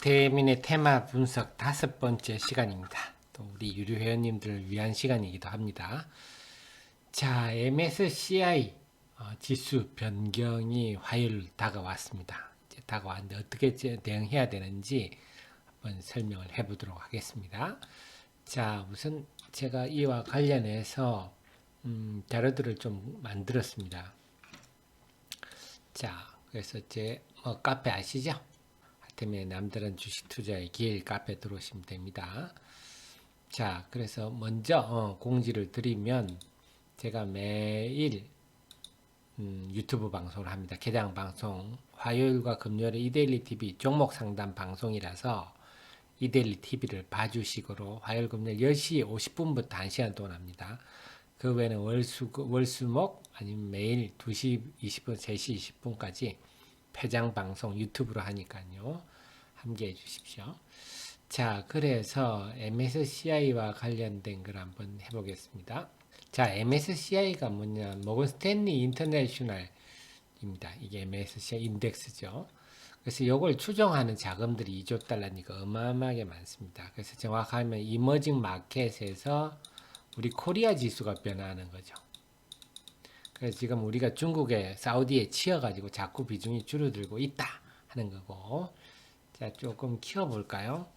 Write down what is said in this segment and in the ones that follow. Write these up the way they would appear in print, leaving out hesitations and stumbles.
박태민의 테마 분석 5번째 시간입니다. 또 우리 유료 회원님들을 위한 시간이기도 합니다. 자, MSCI 지수 변경이 화요일 다가왔습니다. 이제 다가왔는데 어떻게 대응해야 되는지 한번 설명을 해보도록 하겠습니다. 자, 우선 제가 이와 관련해서 자료들을 좀 만들었습니다. 자, 그래서 제 카페 아시죠? 때문에 남다른 주식 투자의 길 카페 들어오시면 됩니다. 자, 그래서 먼저 공지를 드리면 제가 매일 유튜브 방송을 합니다. 개장 방송 화요일과 금요일에 이데일리 TV 종목 상담 방송이라서 이데일리 TV를 봐주시고로 화요일 금요일 10시 50분부터 1시간 동안 합니다. 그 외에는 월수목 아니면 매일 2시 20분, 3시 20분까지 폐장 방송 유튜브로 하니까요. 함께 해주십시오. 자, 그래서 MSCI와 관련된 걸 한번 해보겠습니다. 자, MSCI가 뭐냐? 모건 스탠리 인터내셔널입니다. 이게 MSCI 인덱스죠. 그래서 이걸 추정하는 자금들이 2조 달러니까 어마어마하게 많습니다. 그래서 정확하면 이머징 마켓에서 우리 코리아 지수가 변화하는 거죠. 그래서 지금 우리가 중국에 사우디에 치여가지고 자꾸 비중이 줄어들고 있다 하는 거고, 자 조금 키워볼까요?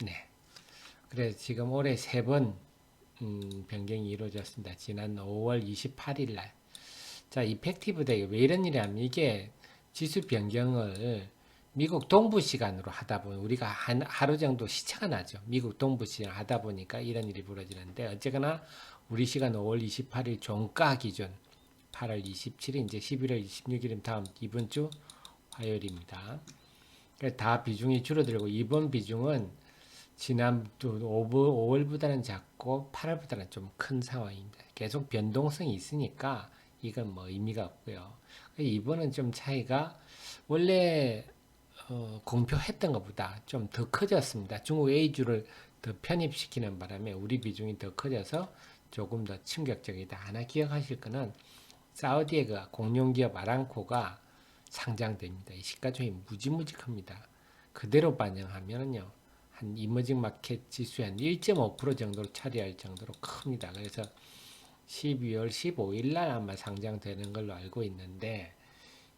네. 그래서 지금 올해 3번 변경이 이루어졌습니다. 지난 5월 28일 날. 자, 이펙티브 데이 왜 이런 일이 하면 이게 지수 변경을 미국 동부 시간으로 하다 보면 우리가 하루 정도 시차가 나죠. 미국 동부 시간 하다 보니까 이런 일이 벌어지는데 어쨌거나 우리 시간 5월 28일 종가 기준 8월 27일 이제 11월 26일이면 다음 이번 주 화요일입니다. 다 비중이 줄어들고 이번 비중은 지난 5월보다는 작고 8월보다는 좀 큰 상황입니다. 계속 변동성이 있으니까 이건 뭐 의미가 없고요. 이번은 좀 차이가 원래 공표했던 것보다 좀 더 커졌습니다. 중국 A주를 더 편입시키는 바람에 우리 비중이 더 커져서 조금 더 충격적이다. 하나 기억하실 거는 사우디의 그 공룡기업 아람코가 상장됩니다. 이 시가총이 무지무지 큽니다. 그대로 반영하면요. 한 이머징 마켓 지수의 한 1.5% 정도로 차지할 정도로 큽니다. 그래서 12월 15일 날 아마 상장되는 걸로 알고 있는데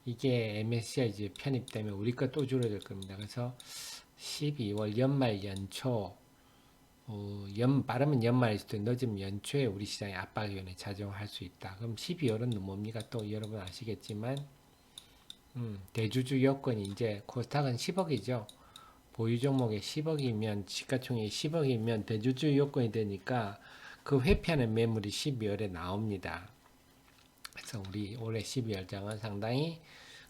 이게 MSCI 이제 편입되면 우리 거 또 줄어들 겁니다. 그래서 12월 연말 연초 빠르면 연말일 수도 늦으면 연초에 우리 시장에 압박위원회 작용할 수 있다. 그럼 12월은 뭡니까? 또 여러분 아시겠지만 대주주 여건이 이제 코스닥은 10억이죠. 보유 종목에 10억이면 시가총액이 10억이면 대주주 요건이 되니까 그 회피하는 매물이 12월에 나옵니다. 그래서 우리 올해 12월장은 상당히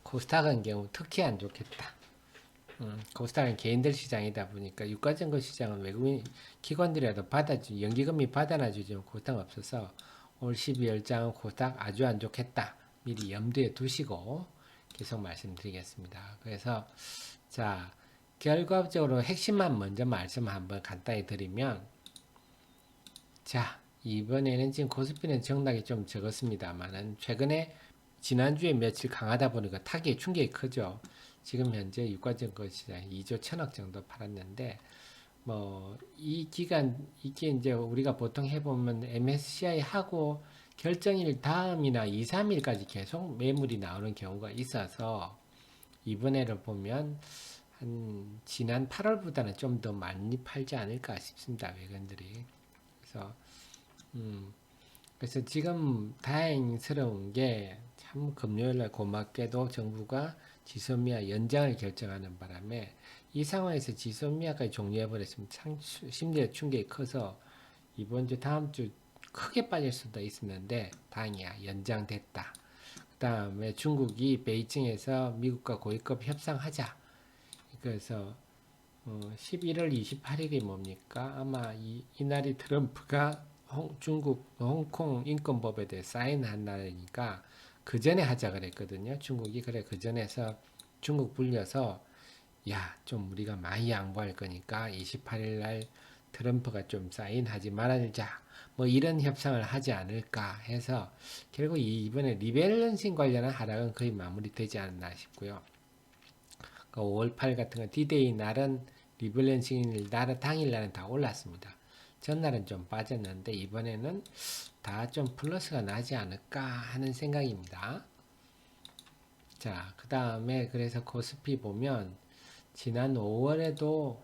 코스닥은 경우 특히 안 좋겠다. 코스닥은 개인들 시장이다 보니까 유가증권 시장은 외국인 기관들이라도 연기금이 받아놔주지만 코스닥 없어서 올 12월장은 코스닥 아주 안 좋겠다. 미리 염두에 두시고 계속 말씀드리겠습니다. 그래서 자 결과적으로 핵심만 먼저 말씀 한번 간단히 드리면 자 이번에는 지금 코스피는 정락이 좀 적었습니다만은 최근에 지난주에 며칠 강하다 보니까 타격이 충격이 크죠. 지금 현재 유가증권 시장 2조 1천억 정도 팔았는데 뭐 이 기간 이게 이제 우리가 보통 해보면 MSCI 하고 결정일 다음이나 2, 3일까지 계속 매물이 나오는 경우가 있어서 이번에를 보면 한 지난 8월보다는 좀 더 많이 팔지 않을까 싶습니다. 외국인들이. 그래서 지금 다행스러운 게 참 금요일날 고맙게도 정부가 지소미아 연장을 결정하는 바람에 이 상황에서 지소미아까지 종료해버렸으면 참 심리적 충격이 커서 이번 주 다음 주 크게 빠질 수도 있었는데 다행이야 연장됐다. 그 다음에 중국이 베이징에서 미국과 고위급 협상하자. 그래서 11월 28일이 뭡니까? 아마 이날이 트럼프가 중국 홍콩 인권법에 대해 사인한 날이니까 그 전에 하자 그랬거든요. 중국이 그래 그 전에서 중국 불려서 야 좀 우리가 많이 양보할 거니까 28일 날 트럼프가 좀 사인하지 말아주자. 뭐 이런 협상을 하지 않을까 해서 결국 이번에 리밸런싱 관련한 하락은 거의 마무리되지 않았나 싶고요. 그 5월 8일 같은 거 D-Day 날은 리밸런싱 날은 당일날은 다 올랐습니다. 전날은 좀 빠졌는데 이번에는 다 좀 플러스가 나지 않을까 하는 생각입니다. 자, 그 다음에 그래서 코스피 보면 지난 5월에도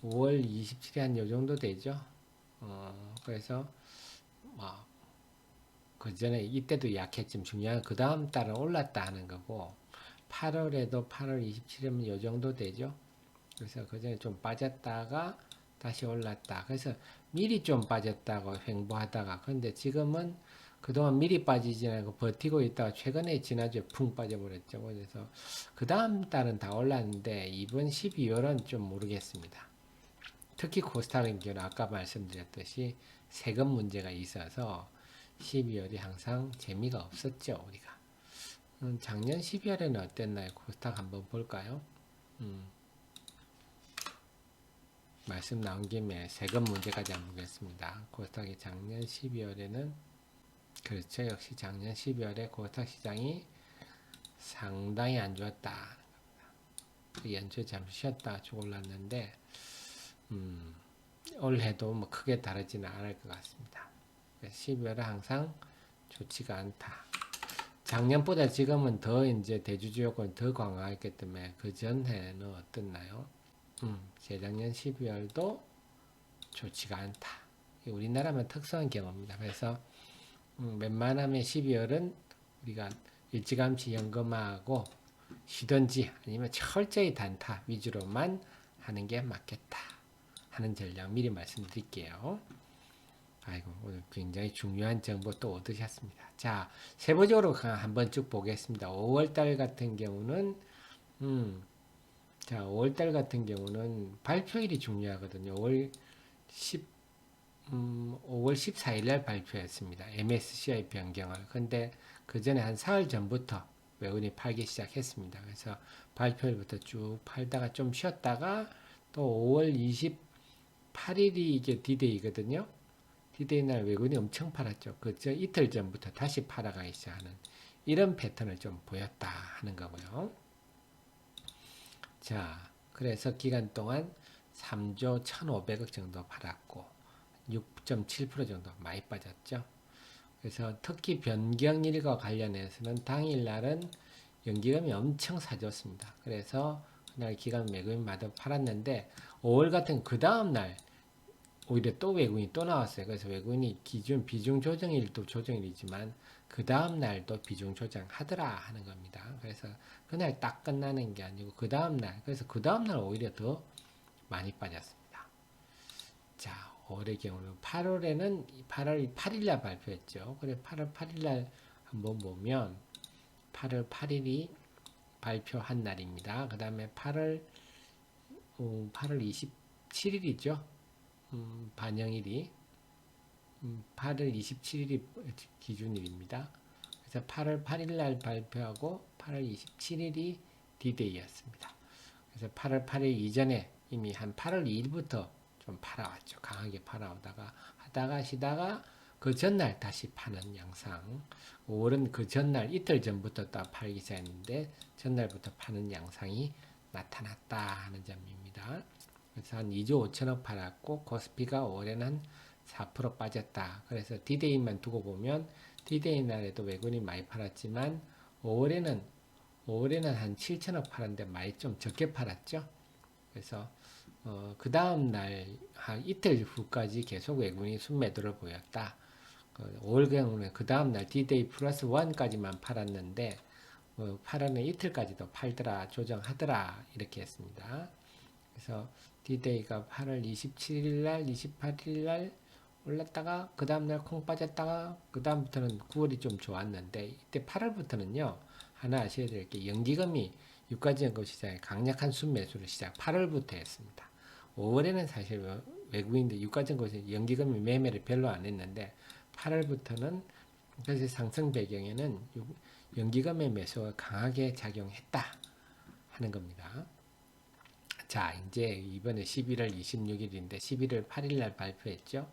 5월 27일 한 요 정도 되죠. 그래서 뭐 그 전에 이때도 약했지만 중요한 그 다음 달은 올랐다 하는 거고 8월에도 8월 27일이면 요 정도 되죠. 그래서 그 전에 좀 빠졌다가 다시 올랐다. 그래서 미리 좀 빠졌다고 횡보하다가 근데 지금은 그동안 미리 빠지지 않고 버티고 있다가 최근에 지난주에 풍 빠져버렸죠. 그래서 그 다음 달은 다 올랐는데 이번 12월은 좀 모르겠습니다. 특히 코스닥의 경우는 아까 말씀드렸듯이 세금 문제가 있어서 12월이 항상 재미가 없었죠. 우리가. 작년 12월에는 어땠나요? 코스닥 한번 볼까요? 말씀 나온 김에 세금 문제까지 한번 보겠습니다. 코스닥이 작년 12월에는 그렇죠. 역시 작년 12월에 코스닥 시장이 상당히 안 좋았다. 연초에 잠시 쉬었다 쭉 올랐는데 올해도 뭐 크게 다르지는 않을 것 같습니다. 12월은 항상 좋지가 않다. 작년보다 지금은 더 이제 대주주 요건이 더 강화했기 때문에 그 전해는 어떻나요? 재작년 12월도 좋지가 않다. 우리나라만 특수한 경우입니다. 그래서 웬만하면 12월은 우리가 일찌감치 연금하고 쉬든지 아니면 철저히 단타 위주로만 하는 게 맞겠다 하는 전략 미리 말씀드릴게요. 아이고 오늘 굉장히 중요한 정보 또 얻으셨습니다. 자 세부적으로 한번 쭉 보겠습니다. 5월달 같은 경우는 자 5월달 같은 경우는 발표일이 중요하거든요. 5월 14일 날 발표했습니다. MSCI 변경을. 근데 그 전에 한 사흘 전부터 외국인이 팔기 시작했습니다. 그래서 발표일부터 쭉 팔다가 좀 쉬었다가 또 5월 28일이 이게 D-Day거든요. D-Day 날 외국인이 엄청 팔았죠. 그저 이틀 전부터 다시 팔아가기 시작하는 이런 패턴을 좀 보였다 하는 거고요. 자, 그래서 기간 동안 3조 1,500억 정도 팔았고 6.7% 정도 많이 빠졌죠. 그래서 특히 변경일과 관련해서는 당일날은 연기금이 엄청 사줬습니다. 그래서 그날 기간 외국인마다 팔았는데 5월 같은 그 다음날 오히려 또 외국인이 또 나왔어요. 그래서 외국인이 기준 비중 조정일도 조정일이지만 그 다음날도 비중 조정하더라 하는 겁니다. 그래서 그날 딱 끝나는 게 아니고 그 다음날 그래서 그 다음날 오히려 더 많이 빠졌습니다. 자, 올해 경우는 8월에는 8월 8일날 발표했죠. 그래 8월 8일날 한번 보면 8월 8일이 발표한 날입니다. 그 다음에 8월 27일이죠. 반영일이 8월 27일이 기준일입니다. 그래서 8월 8일날 발표하고 8월 27일이 D-Day였습니다. 그래서 8월 8일 이전에 이미 한 8월 2일부터 좀 팔아왔죠. 강하게 팔아오다가 하다가 쉬다가 그 전날 다시 파는 양상. 5월은 그 전날 이틀 전부터 딱 팔기 시작했는데 전날부터 파는 양상이 나타났다 하는 점입니다. 그래서 한 2조 5천억 팔았고 코스피가 5월에는 한 4% 빠졌다. 그래서 D-Day만 두고 보면 D-Day 날에도 외국인이 많이 팔았지만 5월에는 한 7천억 팔았는데 많이 좀 적게 팔았죠. 그래서 그 다음 날 한 이틀 후까지 계속 외국인이 순매도를 보였다. 5월 경우는 그 다음 날 D-Day 플러스 1까지만 팔았는데 8월에 이틀까지도 팔더라 조정하더라 이렇게 했습니다. 그래서 D-Day가 8월 27일 날 28일 날 올랐다가 그 다음날 콩 빠졌다가 그 다음부터는 9월이 좀 좋았는데 이때 8월부터는요 하나 아셔야 될 게 연기금이 유가지연금 시장에 강력한 순매수를 시작 8월부터 했습니다. 5월에는 사실 외국인들 유가지연금 시장 연기금이 매매를 별로 안 했는데 8월부터는 그래서 상승 배경에는 연기금의 매수가 강하게 작용했다 하는 겁니다. 자, 이제 이번에 11월 26일인데 11월 8일 날 발표했죠.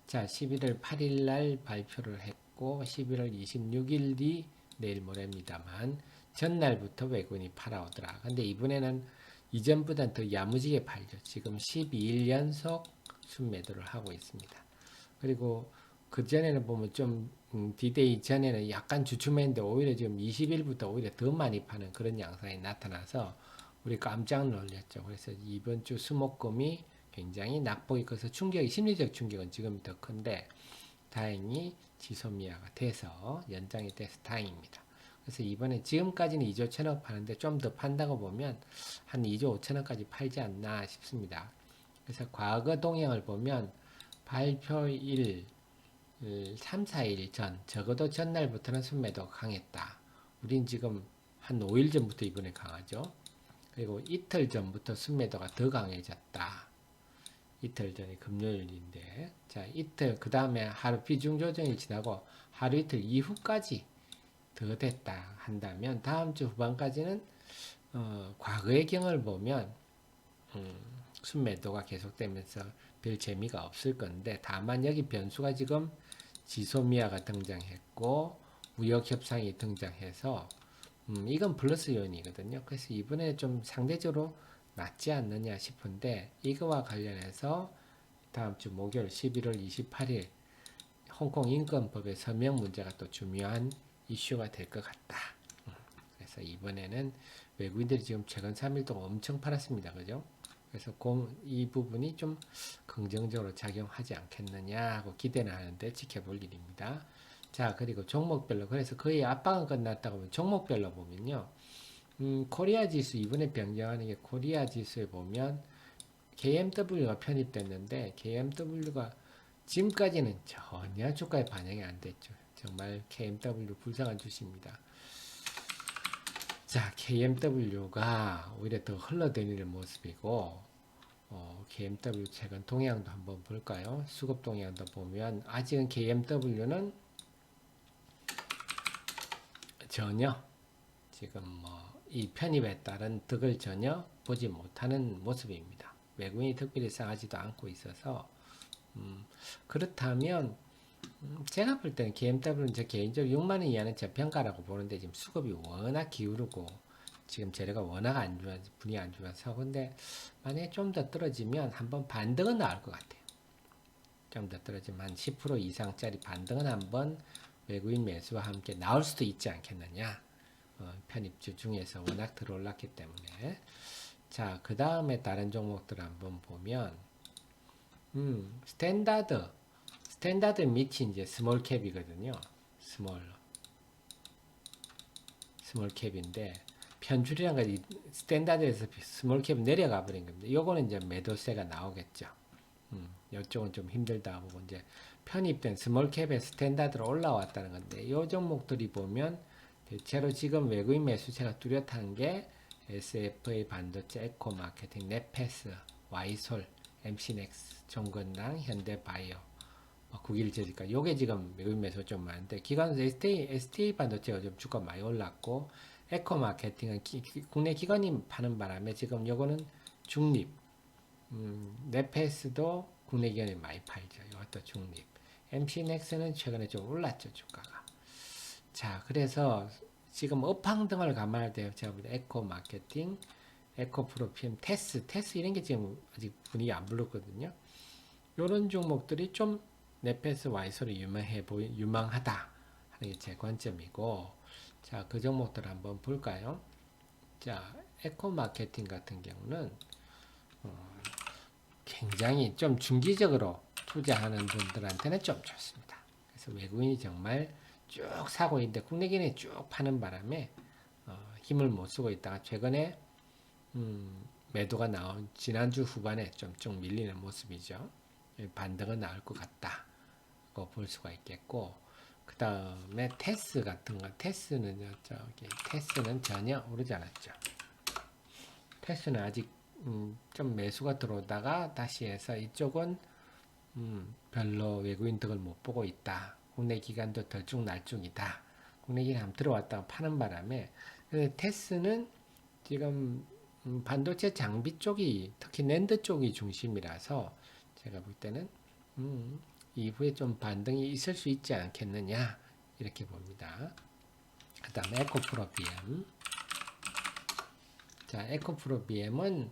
자, 11월 8일 날 발표를 했고 11월 26일이 내일 모레입니다만 전날부터 외국인이 팔아오더라. 근데 이번에는 이전보다는 더 야무지게 팔죠. 지금 12일 연속 순매도를 하고 있습니다. 그리고 그 전에는 보면 좀 디데이 전에는 약간 주춤했는데 오히려 지금 20일부터 오히려 더 많이 파는 그런 양상이 나타나서 우리 깜짝 놀랐죠. 그래서 이번 주 수목금이 굉장히 낙폭이 커서 심리적 충격은 지금 더 큰데 다행히 지소미아가 돼서 연장이 돼서 다행입니다. 그래서 이번에 지금까지는 2조 1천억 파는데 좀 더 판다고 보면 한 2조 5천억까지 팔지 않나 싶습니다. 그래서 과거 동향을 보면 발표일 3, 4일 전 적어도 전날부터는 순매도 강했다. 우린 지금 한 5일 전부터 이번에 강하죠. 그리고 이틀 전부터 순매도가 더 강해졌다. 이틀 전이 금요일인데 자 이틀 그 다음에 하루 비중 조정이 지나고 하루 이틀 이후까지 더 됐다 한다면 다음 주 후반까지는 과거의 경을 보면 순매도가 계속되면서 별 재미가 없을 건데 다만 여기 변수가 지금 지소미아가 등장했고 무역 협상이 등장해서 이건 플러스 요인이거든요. 그래서 이번에 좀 상대적으로 낫지 않느냐 싶은데 이거와 관련해서 다음 주 목요일 11월 28일 홍콩 인권법의 서명 문제가 또 중요한 이슈가 될 것 같다. 그래서 이번에는 외국인들이 지금 최근 3일 동안 엄청 팔았습니다. 그죠? 그래서 이 부분이 좀 긍정적으로 작용하지 않겠느냐 하고 기대는 하는데 지켜볼 일입니다. 자, 그리고 종목별로 그래서 거의 압박은 끝났다고 보면 종목별로 보면요. 코리아 지수 이번에 변경하는 게 코리아 지수에 보면 KMW가 편입됐는데 KMW가 지금까지는 전혀 주가에 반영이 안 됐죠. 정말 KMW 불쌍한 주식입니다. 자, KMW가 오히려 더 흘러다니는 모습이고 KMW 최근 동향도 한번 볼까요? 수급 동향도 보면 아직은 KMW는 전혀 지금 이 편입에 따른 득을 전혀 보지 못하는 모습입니다. 외국인이 특별히 상하지도 않고 있어서 그렇다면 제가 볼 때는 KMW는 제 개인적으로 6만원 이하는 저평가라고 보는데 지금 수급이 워낙 기울고 지금 재료가 워낙 안 좋아 분위기 안 좋아서 근데 만약에 좀 더 떨어지면 한번 반등은 나올 것 같아요. 좀 더 떨어지면 한 10% 이상짜리 반등은 한번 외국인 매수와 함께 나올 수도 있지 않겠느냐. 편입주 중에서 워낙 들어올랐기 때문에 자, 그 다음에 다른 종목들 한번 보면 스탠다드 밑이 이제 스몰 캡이거든요. 스몰 캡인데 편줄이란 거 스탠다드에서 스몰 캡 내려가 버린 겁니다. 요거는 이제 매도세가 나오겠죠. 이쪽은 좀 힘들다 보고 이제 편입된 스몰 캡의 스탠다드로 올라왔다는 건데 요 종목들이 보면 대체로 지금 외국인 매수세가 뚜렷한 게 SFA 반도체, 에코마케팅, 넷패스, 와이솔, MC넥스, 종건당, 현대바이오, 국일제니까 요게 지금 외국인 매수 좀 많은데 기관 STA 반도체가 좀 주가 많이 올랐고 에코마케팅은 국내 기관이 파는 바람에 지금 요거는 중립, 넷패스도 국내 기관이 많이 팔죠. 이것도 중립. MC넥스는 최근에 좀 올랐죠 주가가. 자, 그래서 지금 업황등을 감안할 때 제가 볼 때 에코 마케팅, 에코 프로필, 테스 이런 게 지금 아직 분위기 안 불렀거든요. 이런 종목들이 좀 넷패스 와이소리 유망하다 하는 게 제 관점이고, 자, 그 종목들 한번 볼까요? 자, 에코 마케팅 같은 경우는 굉장히 좀 중기적으로 투자하는 분들한테는 좀 좋습니다. 그래서 외국인이 정말 쭉 사고 있는데 국내기관이 쭉 파는 바람에 힘을 못 쓰고 있다가 최근에 매도가 나온 지난주 후반에 좀 쭉 밀리는 모습이죠. 반등은 나올 것 같다고 볼 수가 있겠고 그 다음에 테스 같은 거 테스는 전혀 오르지 않았죠. 테스는 아직 좀 매수가 들어오다가 다시 해서 이쪽은 별로 외국인 득을 못 보고 있다. 국내 기관도 들쭉날쭉이다. 국내 기관 한번 들어왔다가 파는 바람에 테스는 지금 반도체 장비 쪽이 특히 낸드 쪽이 중심이라서 제가 볼 때는 이후에 좀 반등이 있을 수 있지 않겠느냐 이렇게 봅니다. 그 다음에 에코프로 BM 자, 에코프로 BM은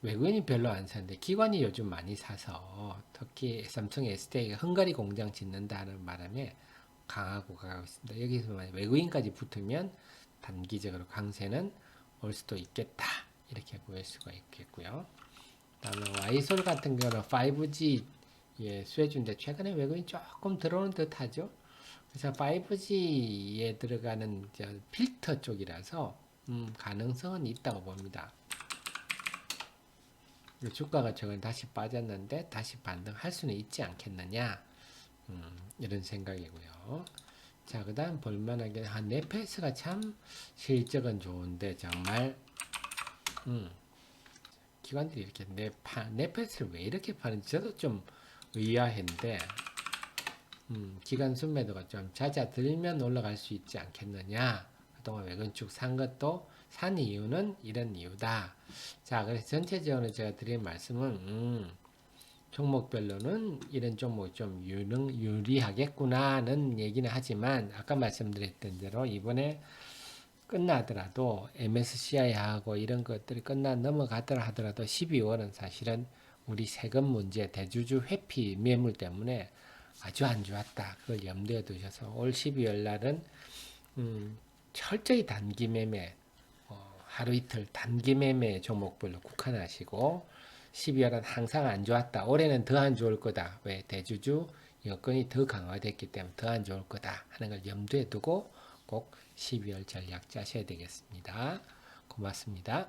외국인이 별로 안 사는데 기관이 요즘 많이 사서 특히 삼성 SDI가 헝가리 공장 짓는다는 바람에 강하고 가고 있습니다. 여기서 만약 외국인까지 붙으면 단기적으로 강세는 올 수도 있겠다. 이렇게 보일 수가 있겠고요. 다음에 와이솔 같은 경우는 5G 수혜주인데 최근에 외국인 조금 들어오는 듯 하죠. 그래서 5G에 들어가는 필터 쪽이라서 가능성은 있다고 봅니다. 주가가 저건 다시 빠졌는데 다시 반등할 수는 있지 않겠느냐, 이런 생각이고요. 자, 그 다음 볼만하게 넷페이스가 참 실적은 좋은데 정말 기관들이 이렇게 넷페이스를 왜 이렇게 파는지 저도 좀 의아한데, 기관 순매도가 좀 잦아들면 올라갈 수 있지 않겠느냐. 그동안 외건축 산 것도 산 이유는 이런 이유다. 자, 그래서 전체적으로 제가 드린 말씀은 종목별로는 이런 종목이 좀 유리하겠구나는 얘기는 하지만 아까 말씀드렸던 대로 이번에 끝나더라도 MSCI하고 이런 것들이 넘어가더라 하더라도 12월은 사실은 우리 세금 문제, 대주주 회피 매물 때문에 아주 안 좋았다. 그걸 염두에 두셔서 올 12월 날은 철저히 단기 매매, 하루 이틀 단기 매매 종목별로 국한하시고 12월은 항상 안 좋았다. 올해는 더 안 좋을 거다. 왜? 대주주 여건이 더 강화됐기 때문에 더 안 좋을 거다 하는 걸 염두에 두고 꼭 12월 전략 짜셔야 되겠습니다. 고맙습니다.